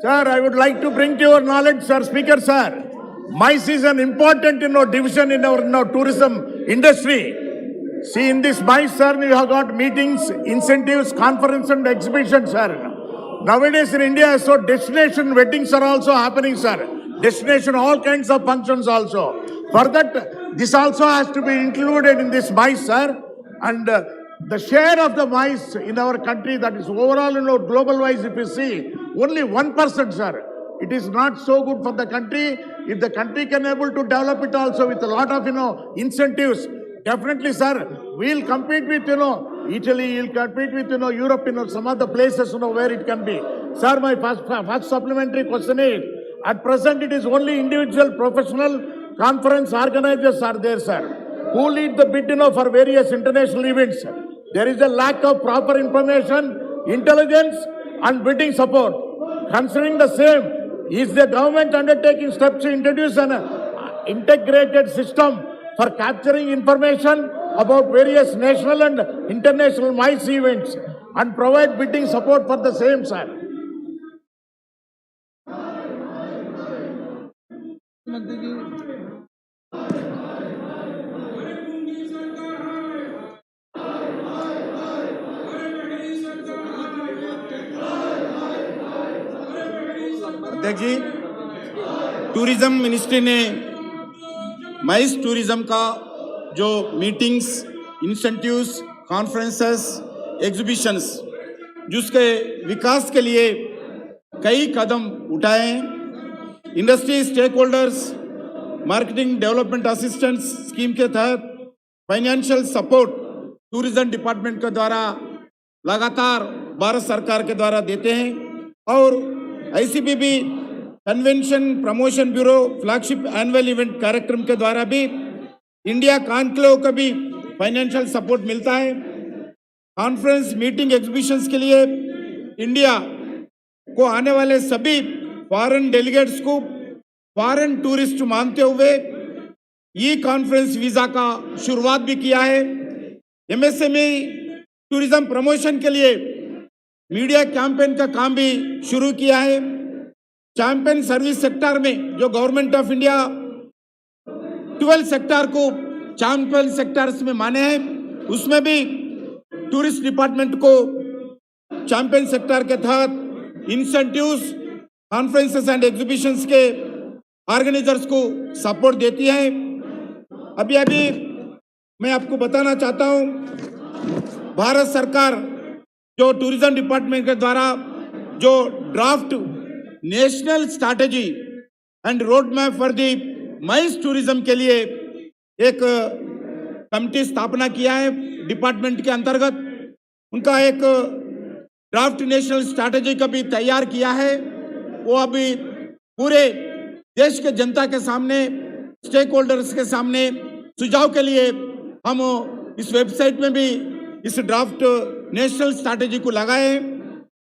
Sir, I would like to bring to your knowledge, sir, Speaker, sir. MICE is an important, division in our tourism industry. See, in this MICE, sir, you have got meetings, incentives, conference and exhibitions, sir. Nowadays in India, so destination weddings are also happening, sir. Destination, all kinds of functions also. For that, this also has to be included in this MICE, sir. And the share of the MICE in our country, that is overall, global wise, if you see, only 1%, sir. It is not so good for the country. If the country can able to develop it also with a lot of, incentives, definitely, sir, we'll compete with, Italy, you'll compete with, Europe, some of the places, where it can be. Sir, my first supplementary question is, at present, it is only individual professional conference organizers are there, sir, who lead the bid, for various international events. There is a lack of proper information, intelligence, and bidding support. Considering the same, is the government undertaking steps to introduce an integrated system for capturing information about various national and international MICE events and provide bidding support for the same, sir? अध्यक्ष जी, tourism ministry ने माइस tourism का जो meetings, incentives, conferences, exhibitions जिसके विकास के लिए कई कदम उठाए हैं। Industry stakeholders marketing development assistance scheme के तहत फाइनेंशियल सपोर्ट टूरिज्म डिपार्टमेंट के द्वारा लगातार भारत सरकार के द्वारा देते हैं और ICPB convention promotion bureau flagship annual event कार्यक्रम के द्वारा भी इंडिया कॉन्क्लेव को भी फाइनेंशियल सपोर्ट मिलता है। कॉन्फ्रेंस, मीटिंग, एग्जीबिशंस के लिए इंडिया को आने वाले सभी फॉरेन डेलीगेट्स को फॉरेन टूरिस्ट मानते हुए ई कॉन्फ्रेंस वीजा का शुरुआत भी किया है। MSME टूरिज्म प्रमोशन के लिए मीडिया कैंपेन का काम भी शुरू किया है। चैंपियन सर्विस सेक्टर में जो गवर्नमेंट ऑफ इंडिया 12 सेक्टर को चैंपियन सेक्टर्स में माने हैं, उसमें भी टूरिस्ट डिपार्टमेंट को चैंपियन सेक्टर के तहत इंसेंटिव्स, कॉन्फ्रेंसेस एंड एग्जीबिशंस के ऑर्गेनाइजर्स को सपोर्ट देती है। अभी मैं आपको बताना चाहता हूं, भारत सरकार जो टूरिज्म डिपार्टमेंट के द्वारा जो draft national strategy and road map for the mice tourism के लिए एक कमिटी स्थापना किया है डिपार्टमेंट के अंतर्गत। उनका एक ड्राफ्ट नेशनल स्ट्रैटेजी का भी तैयार किया है। वो अभी पूरे देश के जनता के सामने, स्टेक होल्डर्स के सामने सुझाव के लिए हम इस वेबसाइट में भी इस ड्राफ्ट नेशनल स्ट्रैटेजी को लगाए हैं।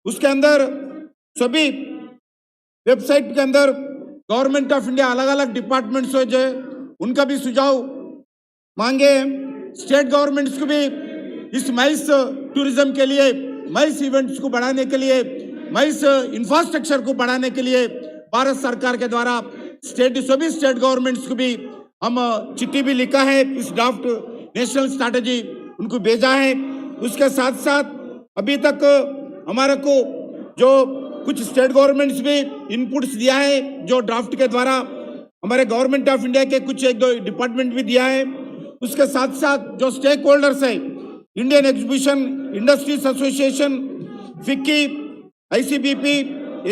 उसके अंदर सभी वेबसाइट के अंदर गवर्नमेंट ऑफ इंडिया अलग अलग डिपार्टमेंट्स हो जो उनका भी सुझाव मांगे हैं। स्टेट गवर्नमेंट्स को भी इस माइस टूरिज्म के लिए, माइस इवेंट्स को बढ़ाने के लिए, माइस इंफ्रास्ट्रक्चर को बढ़ाने के लिए भारत सरकार के द्वारा सभी स्टेट गवर्नमेंट्स को भी हम चिट्ठी भी लिखा है। इस ड्राफ्ट नेशनल स्ट्रैटेजी उनको भेजा है। उसके साथ साथ अभी तक हमारे को जो कुछ स्टेट गवर्नमेंट्स भी इनपुट्स दिया है, जो ड्राफ्ट के द्वारा हमारे गवर्नमेंट ऑफ इंडिया के कुछ एक दो डिपार्टमेंट भी दिया है। उसके साथ साथ जो स्टेक होल्डर्स है, Indian exhibition industries association, FICCI, ICPB,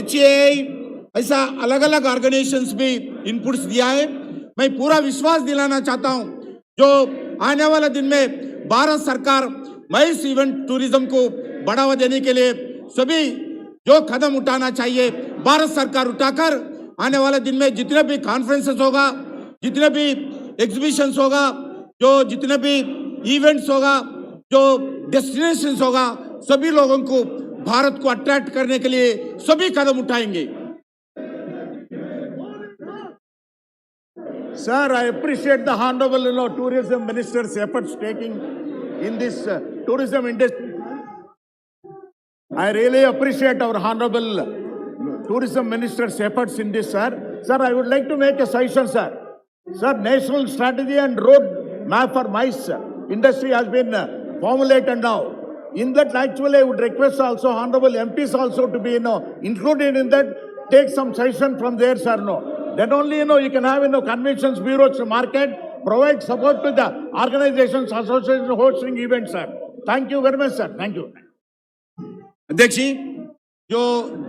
HAI, ऐसा अलग अलग ऑर्गेनाइजेशंस भी इनपुट्स दिया है। मैं पूरा विश्वास दिलाना चाहता हूं, जो आने वाले दिन में भारत सरकार माइस इवेंट टूरिज्म को बढ़ावा देने के लिए सभी जो कदम उठाना चाहिए भारत सरकार उठाकर आने वाले दिन में जितने भी कॉन्फ्रेंसेस होगा, जितने भी एग्जीबिशंस होगा, जो जितने भी इवेंट्स होगा, जो डेस्टिनेशंस होगा, सभी लोगों को भारत को अट्रैक्ट करने के लिए सभी कदम उठाएंगे। Sir, I appreciate the honorable, tourism minister's efforts taking in this tourism industry. I really appreciate our honorable tourism minister's efforts in this, sir. Sir, I would like to make a suggestion, sir. Sir, national strategy and road map for MICE industry has been formulated now. In that, actually, I would request also honorable MPs also to be, included in that. Take some suggestion from there, sir. No, then only you can have conventions bureaus to market, provide support to the organizations, associations hosting events, sir. Thank you very much, sir. Thank you. अध्यक्ष जी, जो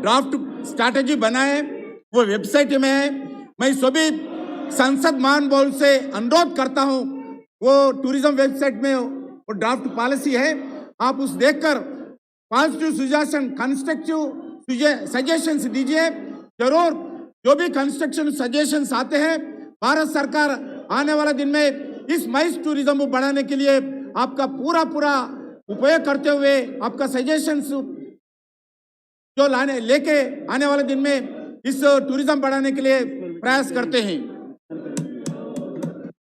draft strategy बना है वो website में है। मैं सभी संसद महानुभावों से अनुरोध करता हूं, वो टूरिज्म वेबसाइट में वो ड्राफ्ट पॉलिसी है, आप उस देखकर पॉजिटिव सजेशन, कंस्ट्रक्टिव सजेशंस दीजिए। जरूर जो भी कंस्ट्रक्शन सजेशंस आते हैं, भारत सरकार आने वाले दिन में इस माइस टूरिज्म को बढ़ाने के लिए आपका पूरा उपयोग करते हुए आपका सजेशंस जो लेके आने वाले दिन में इस टूरिज्म बढ़ाने के लिए प्रयास करते हैं।